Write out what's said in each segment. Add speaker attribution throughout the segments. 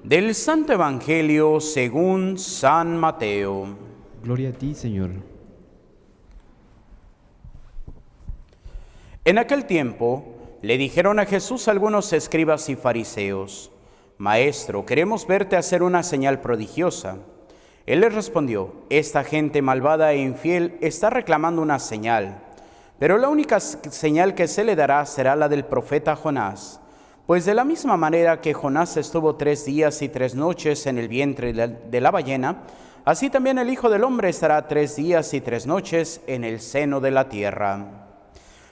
Speaker 1: Del Santo Evangelio según San Mateo.
Speaker 2: Gloria a ti, Señor.
Speaker 1: En aquel tiempo le dijeron a Jesús algunos escribas y fariseos: Maestro, queremos verte hacer una señal prodigiosa. Él les respondió: Esta gente malvada e infiel está reclamando una señal, pero la única señal que se le dará será la del profeta Jonás. Pues de la misma manera que Jonás estuvo 3 días y 3 noches en el vientre de la ballena, así también el Hijo del Hombre estará 3 días y 3 noches en el seno de la tierra.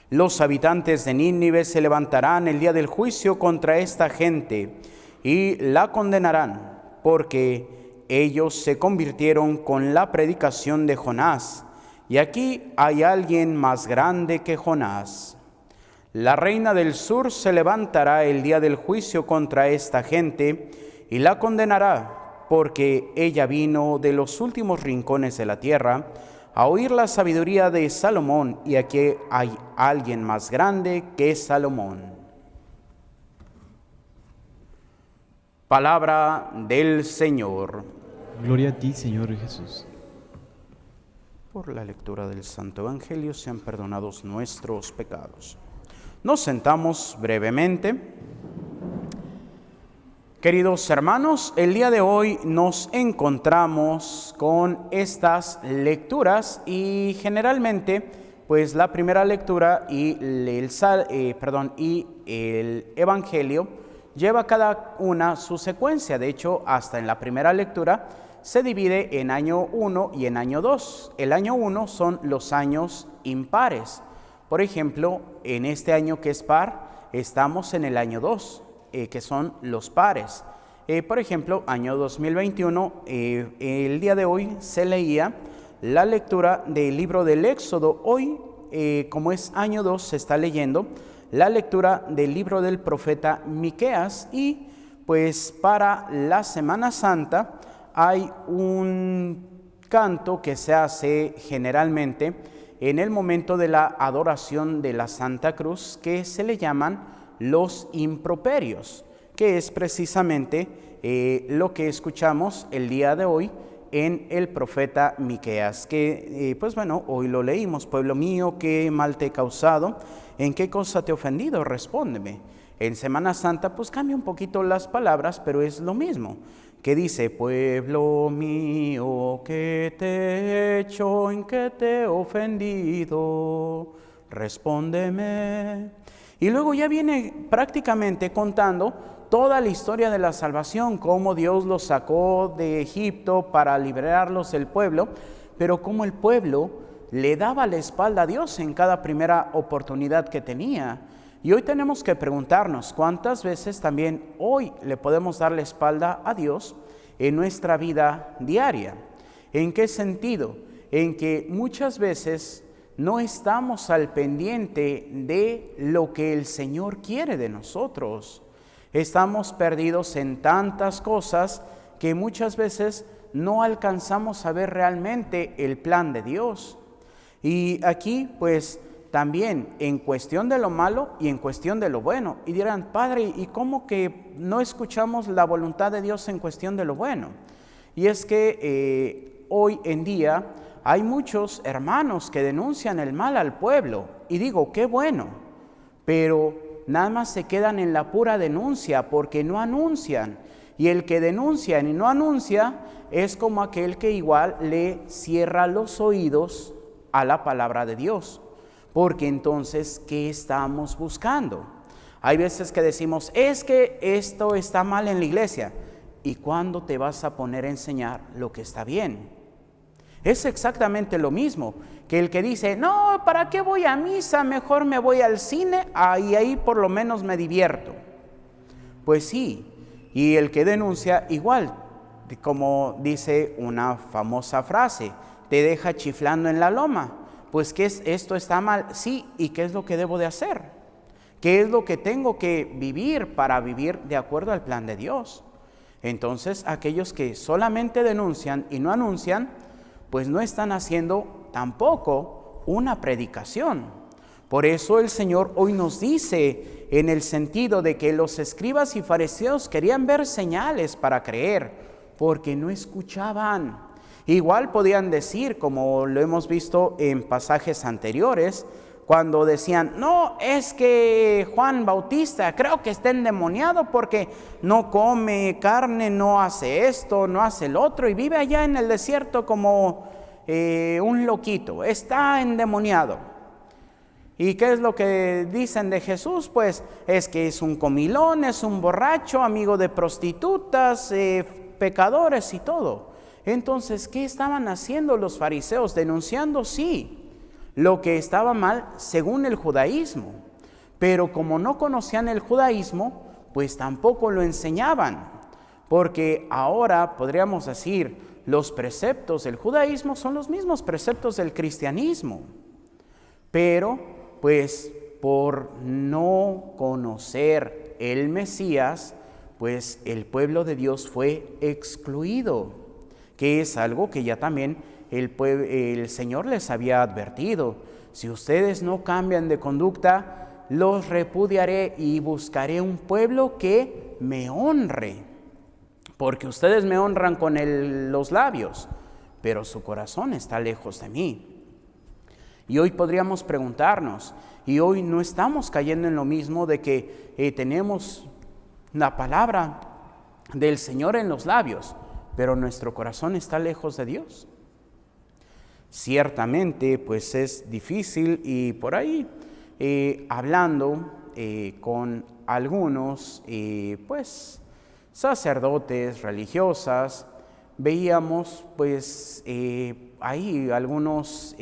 Speaker 1: Los habitantes de Nínive se levantarán el día del juicio contra esta gente y la condenarán, porque ellos se convirtieron con la predicación de Jonás, y aquí hay alguien más grande que Jonás. La reina del sur se levantará el día del juicio contra esta gente y la condenará, porque ella vino de los últimos rincones de la tierra a oír la sabiduría de Salomón, y aquí hay alguien más grande que Salomón. Palabra del Señor.
Speaker 2: Gloria a ti, Señor Jesús.
Speaker 1: Por la lectura del Santo Evangelio sean perdonados nuestros pecados. Nos sentamos brevemente. Queridos hermanos, el día de hoy nos encontramos con estas lecturas y generalmente, pues la primera lectura y el Evangelio lleva cada una su secuencia. De hecho, hasta en la primera lectura se divide en año 1 y en año 2. El año 1 son los años impares. Por ejemplo, en este año que es par, estamos en el año 2, que son los pares. Por ejemplo, año 2021, el día de hoy se leía la lectura del libro del Éxodo. Hoy, como es año 2, se está leyendo la lectura del libro del profeta Miqueas. Y pues para la Semana Santa hay un canto que se hace generalmente en el momento de la adoración de la Santa Cruz, que se le llaman los improperios, que es precisamente lo que escuchamos el día de hoy en el profeta Miqueas, que hoy lo leímos. Pueblo mío, ¿qué mal te he causado? ¿En qué cosa te he ofendido? Respóndeme. En Semana Santa pues cambia un poquito las palabras, pero es lo mismo, que dice: pueblo mío, ¿qué te he hecho? ¿En qué te he ofendido? Respóndeme. Y luego ya viene prácticamente contando toda la historia de la salvación, cómo Dios los sacó de Egipto para liberarlos del pueblo, pero cómo el pueblo le daba la espalda a Dios en cada primera oportunidad que tenía. Y hoy tenemos que preguntarnos cuántas veces también hoy le podemos dar la espalda a Dios en nuestra vida diaria. ¿En qué sentido? En que muchas veces no estamos al pendiente de lo que el Señor quiere de nosotros. Estamos perdidos en tantas cosas que muchas veces no alcanzamos a ver realmente el plan de Dios. Y aquí pues también en cuestión de lo malo y en cuestión de lo bueno. Y dirán: Padre, ¿y cómo que no escuchamos la voluntad de Dios en cuestión de lo bueno? Y es que hoy en día hay muchos hermanos que denuncian el mal al pueblo. Y digo, qué bueno, pero nada más se quedan en la pura denuncia, porque no anuncian. Y el que denuncia y no anuncia es como aquel que igual le cierra los oídos a la palabra de Dios. Porque entonces, ¿qué estamos buscando? Hay veces que decimos: es que esto está mal en la iglesia. ¿Y cuándo te vas a poner a enseñar lo que está bien? Es exactamente lo mismo que el que dice: no, ¿para qué voy a misa? Mejor me voy al cine, ahí por lo menos me divierto. Pues sí, y el que denuncia igual, como dice una famosa frase: te deja chiflando en la loma. Pues ¿qué es? ¿Esto está mal? Sí, ¿y qué es lo que debo de hacer? ¿Qué es lo que tengo que vivir para vivir de acuerdo al plan de Dios? Entonces, aquellos que solamente denuncian y no anuncian, pues no están haciendo tampoco una predicación. Por eso el Señor hoy nos dice en el sentido de que los escribas y fariseos querían ver señales para creer, porque no escuchaban. Igual podían decir, como lo hemos visto en pasajes anteriores, cuando decían, no, es que Juan Bautista creo que está endemoniado porque no come carne, no hace esto, no hace el otro y vive allá en el desierto como un loquito, está endemoniado. ¿Y qué es lo que dicen de Jesús? Pues es que es un comilón, es un borracho, amigo de prostitutas, pecadores y todo. Entonces, ¿qué estaban haciendo los fariseos? Denunciando, sí, lo que estaba mal según el judaísmo. Pero como no conocían el judaísmo, pues tampoco lo enseñaban. Porque ahora podríamos decir, los preceptos del judaísmo son los mismos preceptos del cristianismo. Pero pues por no conocer el Mesías, pues el pueblo de Dios fue excluido, que es algo que ya también el Señor les había advertido. Si ustedes no cambian de conducta, los repudiaré y buscaré un pueblo que me honre, porque ustedes me honran con los labios, pero su corazón está lejos de mí. Y hoy podríamos preguntarnos, y hoy no estamos cayendo en lo mismo de que tenemos la palabra del Señor en los labios, pero nuestro corazón está lejos de Dios. Ciertamente, pues es difícil y por ahí hablando con algunos, pues sacerdotes, religiosas, veíamos pues ahí algunos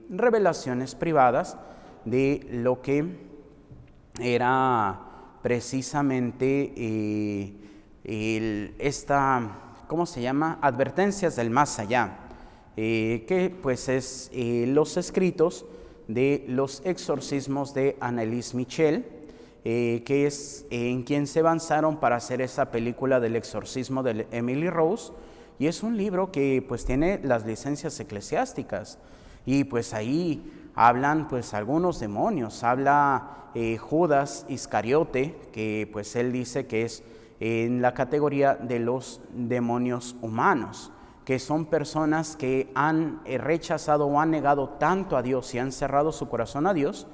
Speaker 1: revelaciones privadas de lo que era precisamente ¿cómo se llama? Advertencias del más allá, que pues es los escritos de los exorcismos de Anneliese Michel, que es en quien se avanzaron para hacer esa película del exorcismo de Emily Rose, y es un libro que pues tiene las licencias eclesiásticas. Y pues ahí hablan pues algunos demonios, habla Judas Iscariote, que pues él dice que es en la categoría de los demonios humanos, que son personas que han rechazado o han negado tanto a Dios y han cerrado su corazón a Dios,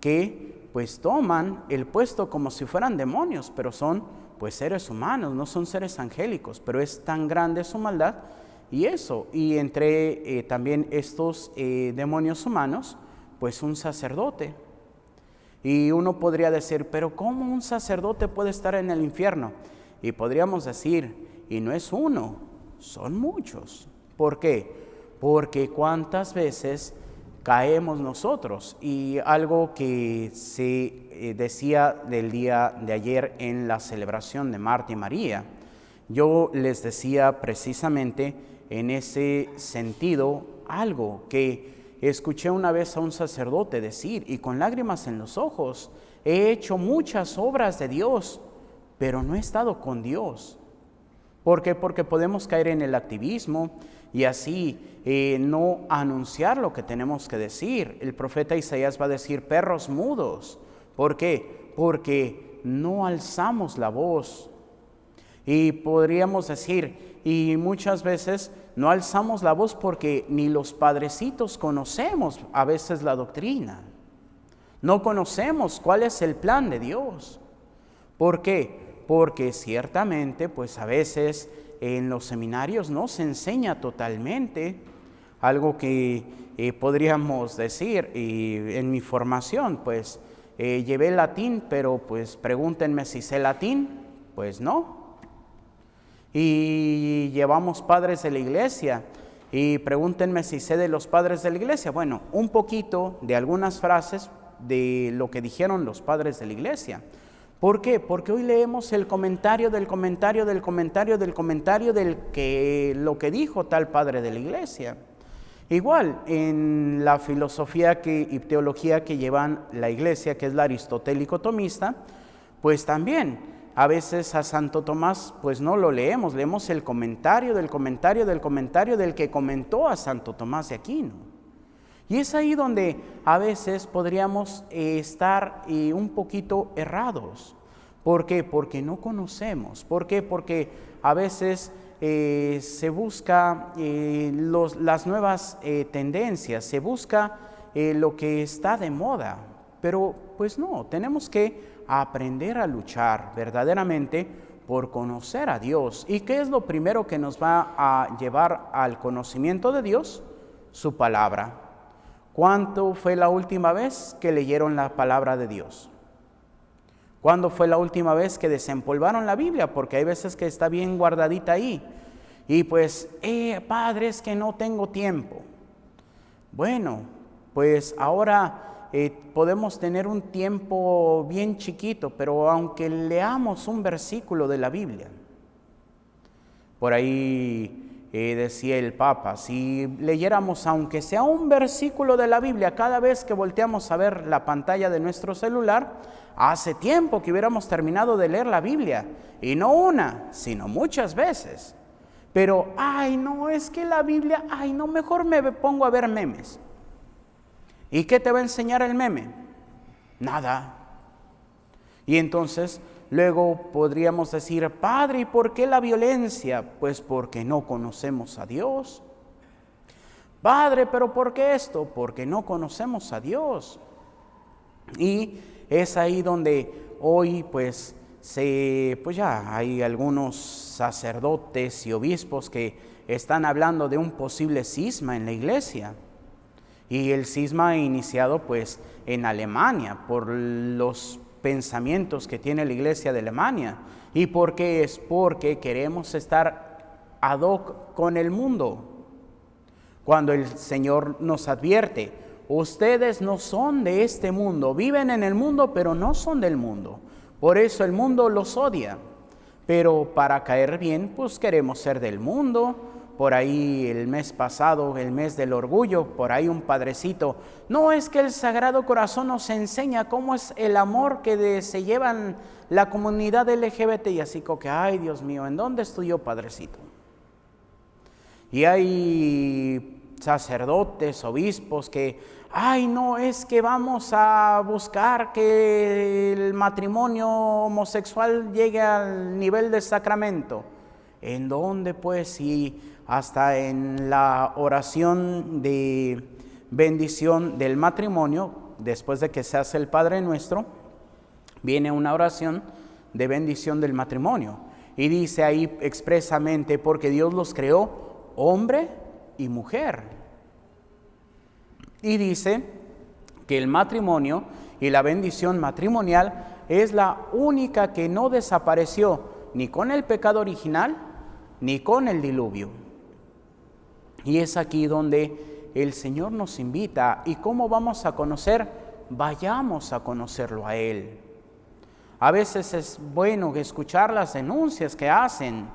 Speaker 1: que pues toman el puesto como si fueran demonios, pero son pues seres humanos, no son seres angélicos, pero es tan grande su maldad. Y eso, y entre también estos demonios humanos, pues un sacerdote. Y uno podría decir, pero ¿cómo un sacerdote puede estar en el infierno? Y podríamos decir, y no es uno, son muchos. ¿Por qué? Porque cuántas veces caemos nosotros. Y algo que se decía del día de ayer en la celebración de Marta y María, yo les decía precisamente en ese sentido algo que escuché una vez a un sacerdote decir, y con lágrimas en los ojos, he hecho muchas obras de Dios, pero no he estado con Dios. ¿Por qué? Porque podemos caer en el activismo y así no anunciar lo que tenemos que decir. El profeta Isaías va a decir perros mudos. ¿Por qué? Porque no alzamos la voz. Y podríamos decir, y muchas veces no alzamos la voz porque ni los padrecitos conocemos a veces la doctrina. No conocemos cuál es el plan de Dios. ¿Por qué? Porque ciertamente, pues a veces en los seminarios no se enseña totalmente algo que podríamos decir, y en mi formación, pues llevé latín, pero pues pregúntenme si sé latín, pues no. Y llevamos padres de la iglesia, y pregúntenme si sé de los padres de la iglesia. Bueno, un poquito de algunas frases de lo que dijeron los padres de la iglesia. ¿Por qué? Porque hoy leemos el comentario del comentario del comentario del comentario del que lo que dijo tal padre de la iglesia. Igual, en la filosofía y teología que llevan la iglesia, que es la aristotélico-tomista, pues también a veces a Santo Tomás pues no lo leemos, leemos el comentario del comentario del comentario del que comentó a Santo Tomás de Aquino. Y es ahí donde a veces podríamos estar un poquito errados. ¿Por qué? Porque no conocemos. ¿Por qué? Porque a veces se busca las nuevas tendencias, se busca lo que está de moda. Pero pues no, tenemos que aprender a luchar verdaderamente por conocer a Dios. ¿Y qué es lo primero que nos va a llevar al conocimiento de Dios? Su palabra. ¿Cuándo fue la última vez que leyeron la palabra de Dios? ¿Cuándo fue la última vez que desempolvaron la Biblia? Porque hay veces que está bien guardadita ahí. Y pues, padre, es que no tengo tiempo. Bueno, pues ahora podemos tener un tiempo bien chiquito, pero aunque leamos un versículo de la Biblia. Por ahí decía el Papa, si leyéramos aunque sea un versículo de la Biblia cada vez que volteamos a ver la pantalla de nuestro celular, hace tiempo que hubiéramos terminado de leer la Biblia, y no una, sino muchas veces. Pero, no, es que la Biblia, no, mejor me pongo a ver memes. ¿Y qué te va a enseñar el meme? Nada. Y entonces luego podríamos decir, padre, ¿y por qué la violencia? Pues porque no conocemos a Dios. Padre, ¿pero por qué esto? Porque no conocemos a Dios. Y es ahí donde hoy pues ya hay algunos sacerdotes y obispos que están hablando de un posible cisma en la iglesia. Y el cisma ha iniciado pues en Alemania por los pensamientos que tiene la iglesia de Alemania. ¿Y por qué es? Porque queremos estar ad hoc con el mundo. Cuando el Señor nos advierte, ustedes no son de este mundo, viven en el mundo, pero no son del mundo. Por eso el mundo los odia. Pero para caer bien, pues queremos ser del mundo. Por ahí el mes pasado, el mes del orgullo, por ahí un padrecito, no, es que el Sagrado Corazón nos enseña cómo es el amor que se llevan la comunidad LGBT, y así como que, ay Dios mío, ¿en dónde estudió, padrecito? Y hay sacerdotes, obispos que, no, es que vamos a buscar que el matrimonio homosexual llegue al nivel de sacramento. ¿En dónde pues? Si hasta en la oración de bendición del matrimonio, después de que se hace el Padre Nuestro, viene una oración de bendición del matrimonio. Y dice ahí expresamente, porque Dios los creó hombre y mujer. Y dice que el matrimonio y la bendición matrimonial es la única que no desapareció ni con el pecado original, ni con el diluvio. Y es aquí donde el Señor nos invita. ¿Y cómo vamos a conocer? Vayamos a conocerlo a Él. A veces es bueno escuchar las denuncias que hacen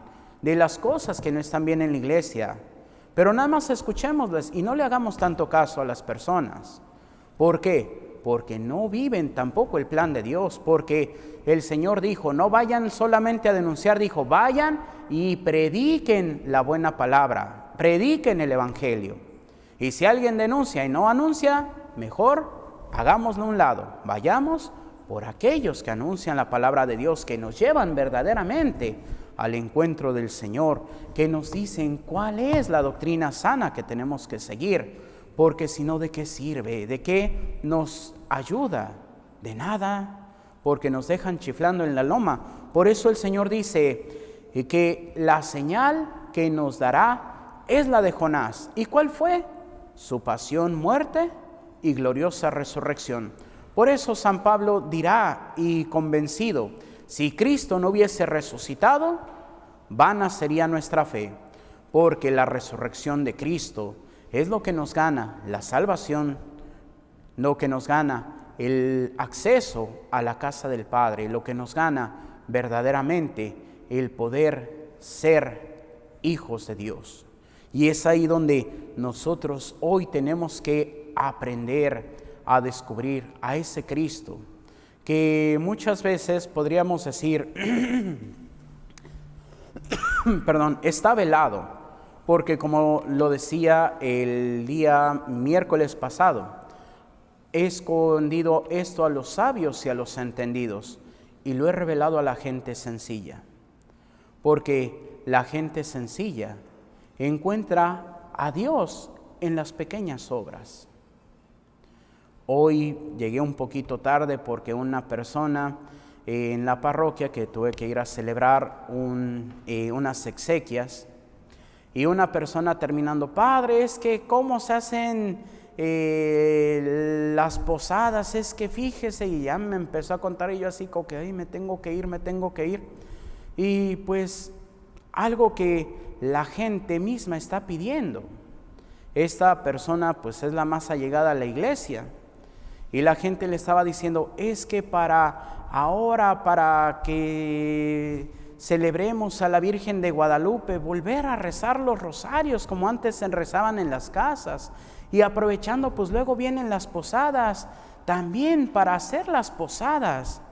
Speaker 1: de las cosas que no están bien en la iglesia, pero nada más escuchémoslas y no le hagamos tanto caso a las personas. ¿Por qué? Porque no viven tampoco el plan de Dios, porque el Señor dijo, no vayan solamente a denunciar, dijo, vayan y prediquen la buena palabra, prediquen el Evangelio. Y si alguien denuncia y no anuncia, mejor hagámoslo a un lado, vayamos por aquellos que anuncian la palabra de Dios, que nos llevan verdaderamente al encuentro del Señor, que nos dicen cuál es la doctrina sana que tenemos que seguir. Porque si no, ¿de qué sirve? ¿De qué nos ayuda? De nada, porque nos dejan chiflando en la loma. Por eso el Señor dice que la señal que nos dará es la de Jonás. ¿Y cuál fue? Su pasión, muerte y gloriosa resurrección. Por eso San Pablo dirá, y convencido, si Cristo no hubiese resucitado, vana sería nuestra fe, porque la resurrección de Cristo es lo que nos gana la salvación, lo que nos gana el acceso a la casa del Padre, lo que nos gana verdaderamente el poder ser hijos de Dios. Y es ahí donde nosotros hoy tenemos que aprender a descubrir a ese Cristo, que muchas veces podríamos decir, está velado. porque como lo decía el día miércoles pasado, he escondido esto a los sabios y a los entendidos y lo he revelado a la gente sencilla, porque la gente sencilla encuentra a Dios en las pequeñas obras. Hoy llegué un poquito tarde porque una persona en la parroquia que tuve que ir a celebrar unas exequias, y una persona terminando, padre, es que cómo se hacen las posadas, es que fíjese, y ya me empezó a contar y yo así como que ay, me tengo que ir. Y pues algo que la gente misma está pidiendo. Esta persona pues es la más allegada a la iglesia y la gente le estaba diciendo, es que para que celebremos a la Virgen de Guadalupe, volver a rezar los rosarios como antes se rezaban en las casas, y aprovechando pues luego vienen las posadas también para hacer las posadas.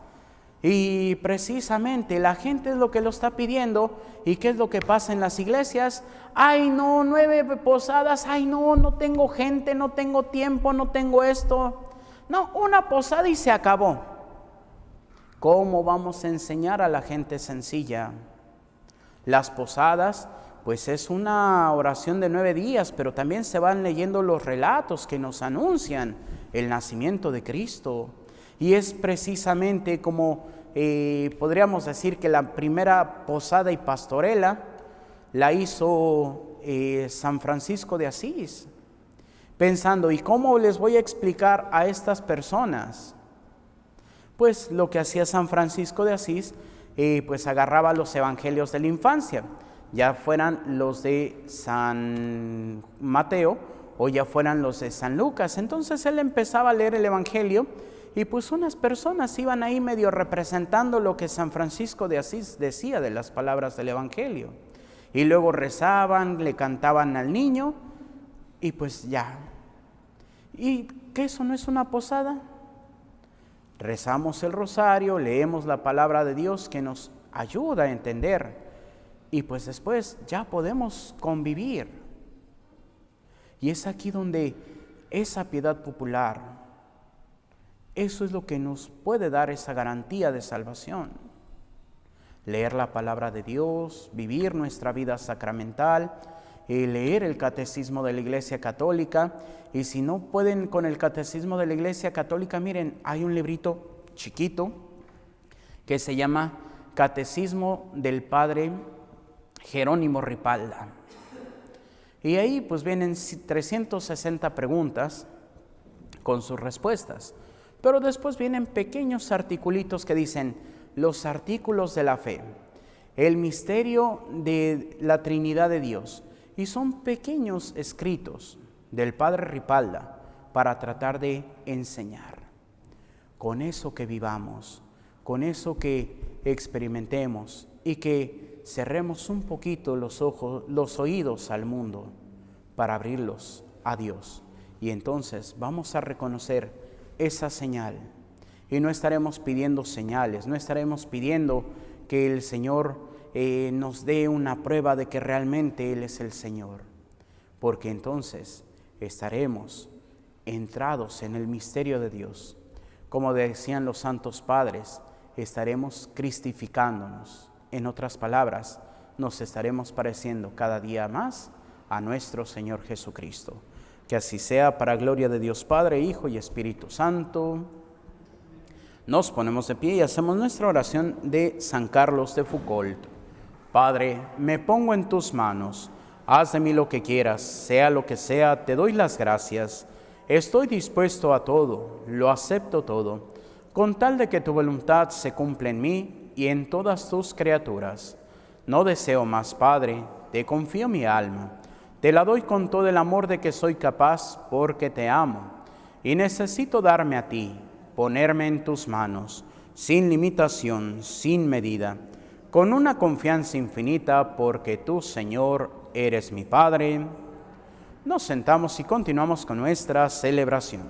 Speaker 1: Y precisamente la gente es lo que lo está pidiendo. ¿Y qué es lo que pasa en las iglesias? Ay no, 9 posadas, ay no tengo gente, no tengo tiempo, no tengo esto. No, una posada y se acabó. ¿Cómo vamos a enseñar a la gente sencilla? Las posadas, pues es una oración de 9 días, pero también se van leyendo los relatos que nos anuncian el nacimiento de Cristo. Y es precisamente como podríamos decir que la primera posada y pastorela la hizo San Francisco de Asís, pensando, ¿y cómo les voy a explicar a estas personas? Pues lo que hacía San Francisco de Asís, pues agarraba los evangelios de la infancia, ya fueran los de San Mateo o ya fueran los de San Lucas. Entonces él empezaba a leer el evangelio y pues unas personas iban ahí medio representando lo que San Francisco de Asís decía de las palabras del evangelio. Y luego rezaban, le cantaban al niño y pues ya. ¿Y qué eso no es una posada? Rezamos el rosario, leemos la palabra de Dios que nos ayuda a entender y pues después ya podemos convivir. Y es aquí donde esa piedad popular, eso es lo que nos puede dar esa garantía de salvación. Leer la palabra de Dios, vivir nuestra vida sacramental, leer el catecismo de la Iglesia Católica. Y si no pueden con el catecismo de la Iglesia Católica, miren, hay un librito chiquito que se llama Catecismo del Padre Jerónimo Ripalda. Y ahí pues vienen 360 preguntas con sus respuestas. Pero después vienen pequeños articulitos que dicen los artículos de la fe, el misterio de la Trinidad de Dios. Y son pequeños escritos del Padre Ripalda para tratar de enseñar. Con eso que vivamos, con eso que experimentemos y que cerremos un poquito los ojos, los oídos al mundo para abrirlos a Dios. Y entonces vamos a reconocer esa señal. Y no estaremos pidiendo señales, no estaremos pidiendo que el Señor nos dé una prueba de que realmente Él es el Señor. Porque entonces estaremos entrados en el misterio de Dios. Como decían los santos padres, estaremos cristificándonos. En otras palabras, nos estaremos pareciendo cada día más a nuestro Señor Jesucristo. Que así sea, para gloria de Dios Padre, Hijo y Espíritu Santo. Nos ponemos de pie y hacemos nuestra oración de San Carlos de Foucault. Padre, me pongo en tus manos. Haz de mí lo que quieras, sea lo que sea, te doy las gracias. Estoy dispuesto a todo, lo acepto todo, con tal de que tu voluntad se cumpla en mí y en todas tus criaturas. No deseo más, Padre, te confío mi alma. Te la doy con todo el amor de que soy capaz, porque te amo. Y necesito darme a ti, ponerme en tus manos, sin limitación, sin medida, con una confianza infinita, porque tú, Señor, eres mi Padre. Nos sentamos y continuamos con nuestra celebración.